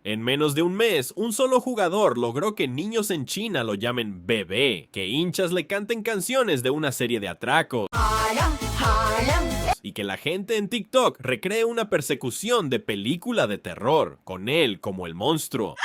En menos de un mes, un solo jugador logró que niños en China lo llamen bebé, que hinchas le canten canciones de una serie de atracos, y que la gente en TikTok recree una persecución de película de terror, con él como el monstruo.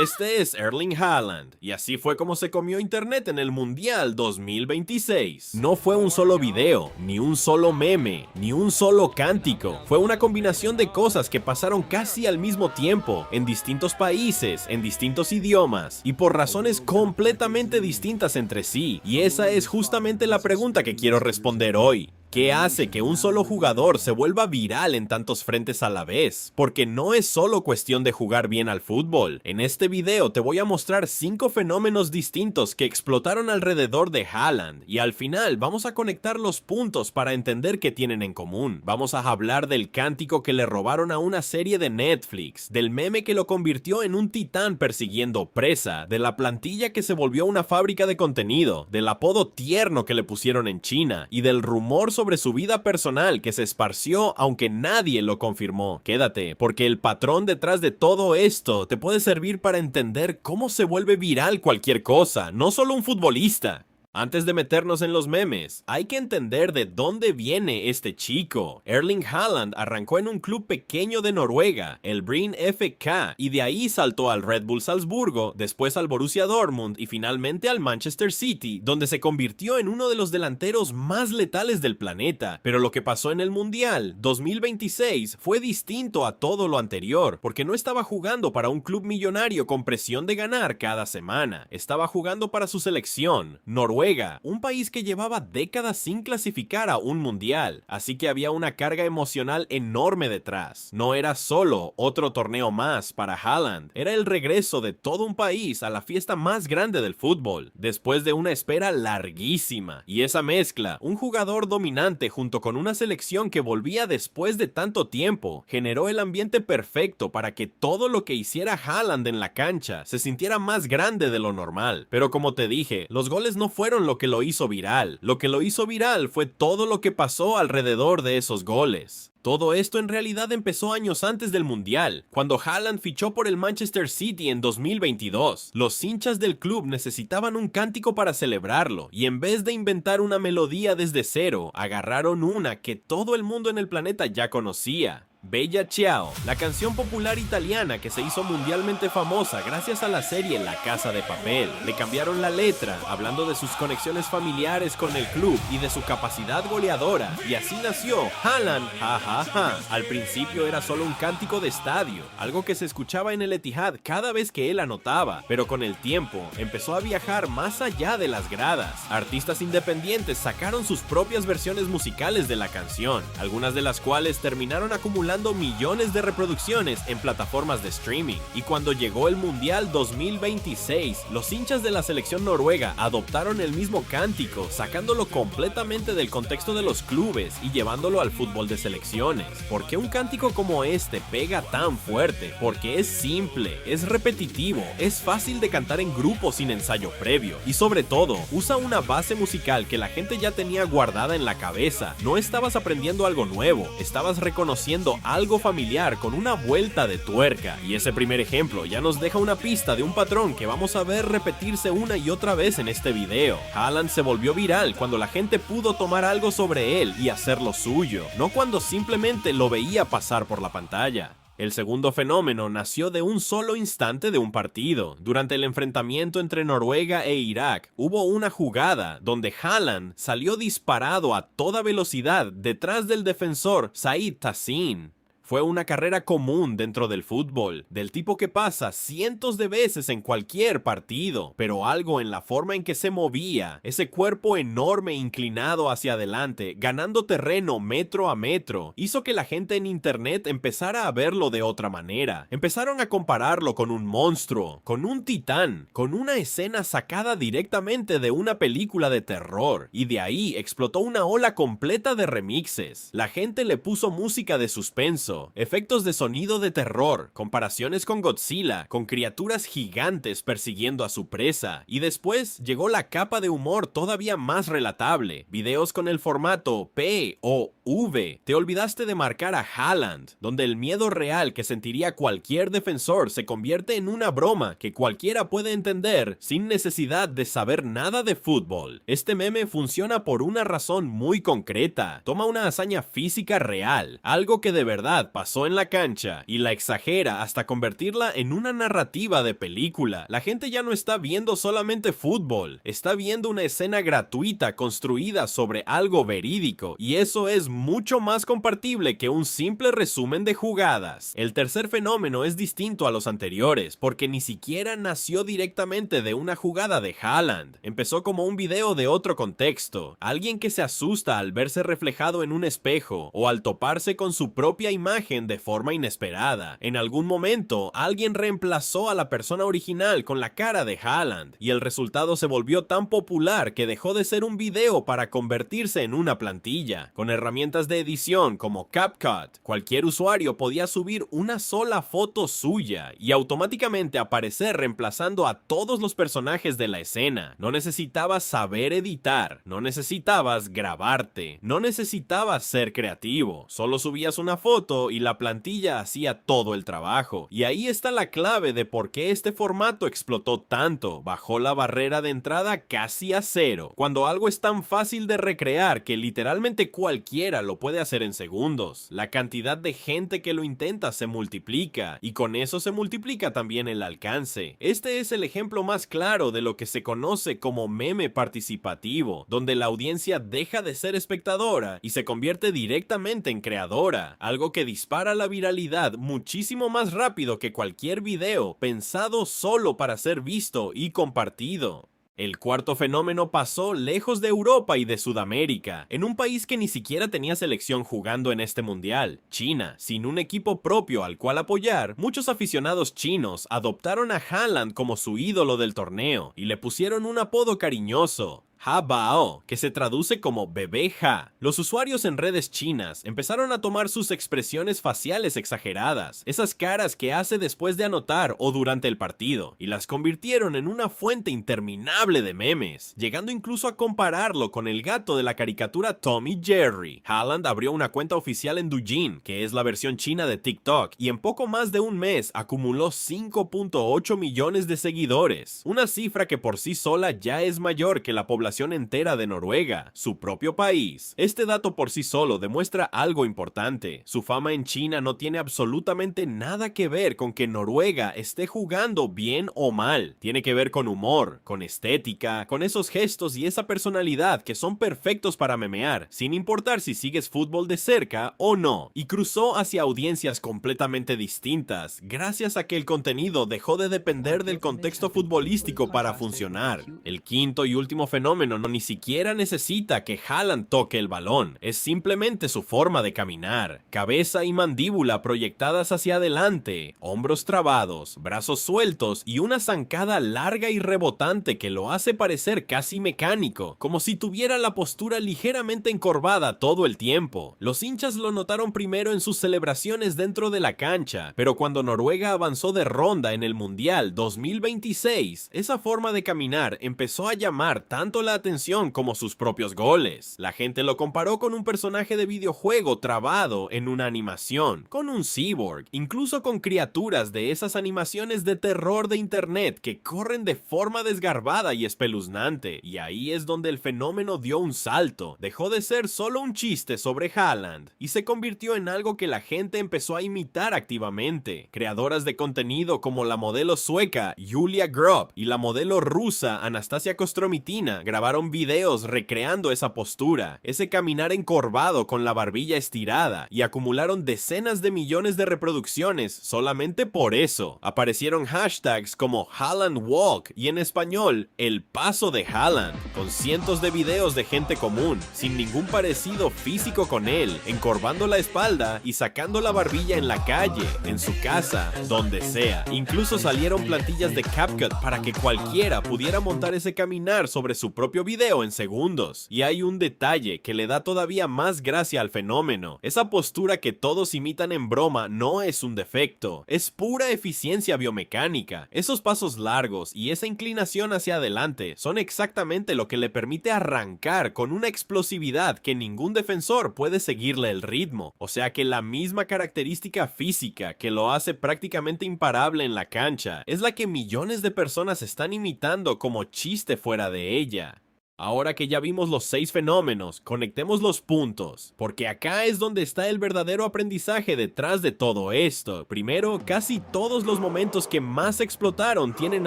Este es Erling Haaland, y así fue como se comió internet en el Mundial 2026. No fue un solo video, ni un solo meme, ni un solo cántico. Fue una combinación de cosas que pasaron casi al mismo tiempo, en distintos países, en distintos idiomas, y por razones completamente distintas entre sí. Y esa es justamente la pregunta que quiero responder hoy. ¿Qué hace que un solo jugador se vuelva viral en tantos frentes a la vez? Porque no es solo cuestión de jugar bien al fútbol. En este video te voy a mostrar 5 fenómenos distintos que explotaron alrededor de Haaland, y al final vamos a conectar los puntos para entender qué tienen en común. Vamos a hablar del cántico que le robaron a una serie de Netflix, del meme que lo convirtió en un titán persiguiendo presa, de la plantilla que se volvió una fábrica de contenido, del apodo tierno que le pusieron en China, y del rumor sobre su vida personal que se esparció aunque nadie lo confirmó. Quédate, porque el patrón detrás de todo esto te puede servir para entender cómo se vuelve viral cualquier cosa, no solo un futbolista. Antes de meternos en los memes, hay que entender de dónde viene este chico. Erling Haaland arrancó en un club pequeño de Noruega, el Bryne FK, y de ahí saltó al Red Bull Salzburgo, después al Borussia Dortmund y finalmente al Manchester City, donde se convirtió en uno de los delanteros más letales del planeta. Pero lo que pasó en el Mundial 2026 fue distinto a todo lo anterior, porque no estaba jugando para un club millonario con presión de ganar cada semana. Estaba jugando para su selección, Noruega, un país que llevaba décadas sin clasificar a un mundial, así que había una carga emocional enorme detrás. No era solo otro torneo más para Haaland, era el regreso de todo un país a la fiesta más grande del fútbol, después de una espera larguísima. Y esa mezcla, un jugador dominante junto con una selección que volvía después de tanto tiempo, generó el ambiente perfecto para que todo lo que hiciera Haaland en la cancha se sintiera más grande de lo normal. Pero como te dije, los goles no fueron lo que lo hizo viral. Lo que lo hizo viral fue todo lo que pasó alrededor de esos goles. Todo esto en realidad empezó años antes del Mundial, cuando Haaland fichó por el Manchester City en 2022. Los hinchas del club necesitaban un cántico para celebrarlo, y en vez de inventar una melodía desde cero, agarraron una que todo el mundo en el planeta ya conocía. Bella Ciao, la canción popular italiana que se hizo mundialmente famosa gracias a la serie La Casa de Papel. Le cambiaron la letra, hablando de sus conexiones familiares con el club y de su capacidad goleadora, y así nació Haaland, ja ja ja. Al principio era solo un cántico de estadio, algo que se escuchaba en el Etihad cada vez que él anotaba, pero con el tiempo empezó a viajar más allá de las gradas. Artistas independientes sacaron sus propias versiones musicales de la canción, algunas de las cuales terminaron acumulando millones de reproducciones en plataformas de streaming. Y cuando llegó el Mundial 2026, los hinchas de la selección noruega adoptaron el mismo cántico, sacándolo completamente del contexto de los clubes y llevándolo al fútbol de selecciones. ¿Por qué un cántico como este pega tan fuerte? Porque es simple, es repetitivo, es fácil de cantar en grupo sin ensayo previo, y sobre todo, usa una base musical que la gente ya tenía guardada en la cabeza. No estabas aprendiendo algo nuevo, estabas reconociendo algo familiar con una vuelta de tuerca, y ese primer ejemplo ya nos deja una pista de un patrón que vamos a ver repetirse una y otra vez en este video. Haaland se volvió viral cuando la gente pudo tomar algo sobre él y hacerlo suyo, no cuando simplemente lo veía pasar por la pantalla. El segundo fenómeno nació de un solo instante de un partido. Durante el enfrentamiento entre Noruega e Irak, hubo una jugada donde Haaland salió disparado a toda velocidad detrás del defensor Said Tassin. Fue una carrera común dentro del fútbol, del tipo que pasa cientos de veces en cualquier partido, pero algo en la forma en que se movía, ese cuerpo enorme inclinado hacia adelante, ganando terreno metro a metro, hizo que la gente en internet empezara a verlo de otra manera. Empezaron a compararlo con un monstruo, con un titán, con una escena sacada directamente de una película de terror, y de ahí explotó una ola completa de remixes. La gente le puso música de suspenso, contexto, efectos de sonido de terror, comparaciones con Godzilla, con criaturas gigantes persiguiendo a su presa, y después llegó la capa de humor todavía más relatable, videos con el formato P o V. Te olvidaste de marcar a Haaland, donde el miedo real que sentiría cualquier defensor se convierte en una broma que cualquiera puede entender sin necesidad de saber nada de fútbol. Este meme funciona por una razón muy concreta. Toma una hazaña física real, algo que de verdad pasó en la cancha, y la exagera hasta convertirla en una narrativa de película. La gente ya no está viendo solamente fútbol, está viendo una escena gratuita construida sobre algo verídico, y eso es mucho más compartible que un simple resumen de jugadas. El tercer fenómeno es distinto a los anteriores, porque ni siquiera nació directamente de una jugada de Haaland. Empezó como un video de otro contexto, alguien que se asusta al verse reflejado en un espejo, o al toparse con su propia imagen de forma inesperada. En algún momento, alguien reemplazó a la persona original con la cara de Haaland, y el resultado se volvió tan popular que dejó de ser un video para convertirse en una plantilla. Con herramientas de edición como CapCut, cualquier usuario podía subir una sola foto suya y automáticamente aparecer reemplazando a todos los personajes de la escena. No necesitabas saber editar, no necesitabas grabarte, no necesitabas ser creativo, solo subías una foto y la plantilla hacía todo el trabajo. Y ahí está la clave de por qué este formato explotó tanto, bajó la barrera de entrada casi a cero. Cuando algo es tan fácil de recrear que literalmente cualquiera lo puede hacer en segundos, la cantidad de gente que lo intenta se multiplica, y con eso se multiplica también el alcance. Este es el ejemplo más claro de lo que se conoce como meme participativo, donde la audiencia deja de ser espectadora y se convierte directamente en creadora, algo que dispara la viralidad muchísimo más rápido que cualquier video pensado solo para ser visto y compartido. El cuarto fenómeno pasó lejos de Europa y de Sudamérica, en un país que ni siquiera tenía selección jugando en este mundial, China. Sin un equipo propio al cual apoyar, muchos aficionados chinos adoptaron a Haaland como su ídolo del torneo y le pusieron un apodo cariñoso, Ha Bao, que se traduce como bebé Ja. Los usuarios en redes chinas empezaron a tomar sus expresiones faciales exageradas, esas caras que hace después de anotar o durante el partido, y las convirtieron en una fuente interminable de memes, llegando incluso a compararlo con el gato de la caricatura Tom y Jerry. Haaland abrió una cuenta oficial en Douyin, que es la versión china de TikTok, y en poco más de un mes acumuló 5.8 millones de seguidores, una cifra que por sí sola ya es mayor que la población entera de Noruega, su propio país. Este dato por sí solo demuestra algo importante. Su fama en China no tiene absolutamente nada que ver con que Noruega esté jugando bien o mal. Tiene que ver con humor, con estética, con esos gestos y esa personalidad que son perfectos para memear, sin importar si sigues fútbol de cerca o no. Y cruzó hacia audiencias completamente distintas, gracias a que el contenido dejó de depender del contexto futbolístico para funcionar. El quinto y último fenómeno no ni siquiera necesita que Haaland toque el balón, es simplemente su forma de caminar, cabeza y mandíbula proyectadas hacia adelante, hombros trabados, brazos sueltos y una zancada larga y rebotante que lo hace parecer casi mecánico, como si tuviera la postura ligeramente encorvada todo el tiempo. Los hinchas lo notaron primero en sus celebraciones dentro de la cancha, pero cuando Noruega avanzó de ronda en el Mundial 2026, esa forma de caminar empezó a llamar tanto la atención como sus propios goles. La gente lo comparó con un personaje de videojuego trabado en una animación, con un cyborg, incluso con criaturas de esas animaciones de terror de internet que corren de forma desgarbada y espeluznante, y ahí es donde el fenómeno dio un salto. Dejó de ser solo un chiste sobre Haaland y se convirtió en algo que la gente empezó a imitar activamente. Creadoras de contenido como la modelo sueca Julia Grubb y la modelo rusa Anastasia Kostromitina grabaron videos recreando esa postura, ese caminar encorvado con la barbilla estirada, y acumularon decenas de millones de reproducciones solamente por eso. Aparecieron hashtags como Haaland Walk y en español El Paso de Haaland, con cientos de videos de gente común, sin ningún parecido físico con él, encorvando la espalda y sacando la barbilla en la calle, en su casa, donde sea. Incluso salieron plantillas de CapCut para que cualquiera pudiera montar ese caminar sobre su propio propio video en segundos. Y hay un detalle que le da todavía más gracia al fenómeno. Esa postura que todos imitan en broma no es un defecto, es pura eficiencia biomecánica. Esos pasos largos y esa inclinación hacia adelante son exactamente lo que le permite arrancar con una explosividad que ningún defensor puede seguirle el ritmo. O sea que la misma característica física que lo hace prácticamente imparable en la cancha es la que millones de personas están imitando como chiste fuera de ella. Ahora que ya vimos los 6 fenómenos, conectemos los puntos, porque acá es donde está el verdadero aprendizaje detrás de todo esto. Primero, casi todos los momentos que más explotaron tienen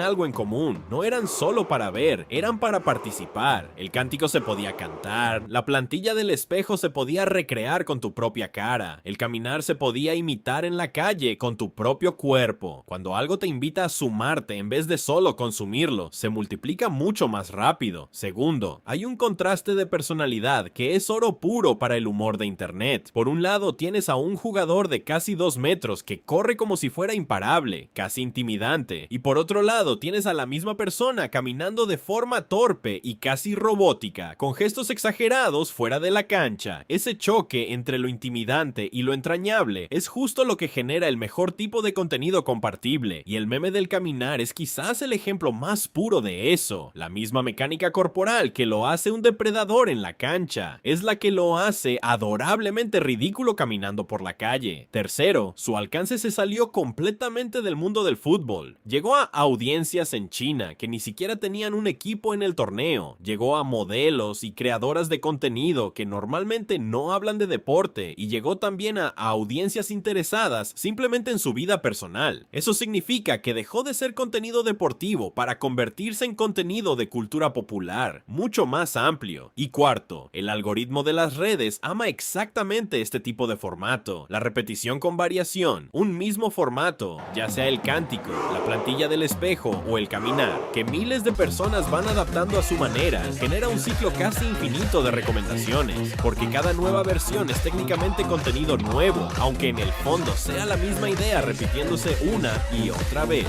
algo en común. No eran solo para ver, eran para participar. El cántico se podía cantar, la plantilla del espejo se podía recrear con tu propia cara, el caminar se podía imitar en la calle con tu propio cuerpo. Cuando algo te invita a sumarte en vez de solo consumirlo, se multiplica mucho más rápido. Segundo, hay un contraste de personalidad que es oro puro para el humor de internet. Por un lado tienes a un jugador de casi 2 metros que corre como si fuera imparable, casi intimidante, y por otro lado tienes a la misma persona caminando de forma torpe y casi robótica, con gestos exagerados fuera de la cancha. Ese choque entre lo intimidante y lo entrañable es justo lo que genera el mejor tipo de contenido compartible, y el meme del caminar es quizás el ejemplo más puro de eso. La misma mecánica corporal que lo hace un depredador en la cancha es la que lo hace adorablemente ridículo caminando por la calle. Tercero, su alcance se salió completamente del mundo del fútbol. Llegó a audiencias en China que ni siquiera tenían un equipo en el torneo. Llegó a modelos y creadoras de contenido que normalmente no hablan de deporte, y llegó también a audiencias interesadas simplemente en su vida personal. Eso significa que dejó de ser contenido deportivo para convertirse en contenido de cultura popular, mucho más amplio. Y cuarto, el algoritmo de las redes ama exactamente este tipo de formato, la repetición con variación, un mismo formato, ya sea el cántico, la plantilla del espejo o el caminar, que miles de personas van adaptando a su manera, genera un ciclo casi infinito de recomendaciones, porque cada nueva versión es técnicamente contenido nuevo, aunque en el fondo sea la misma idea repitiéndose una y otra vez.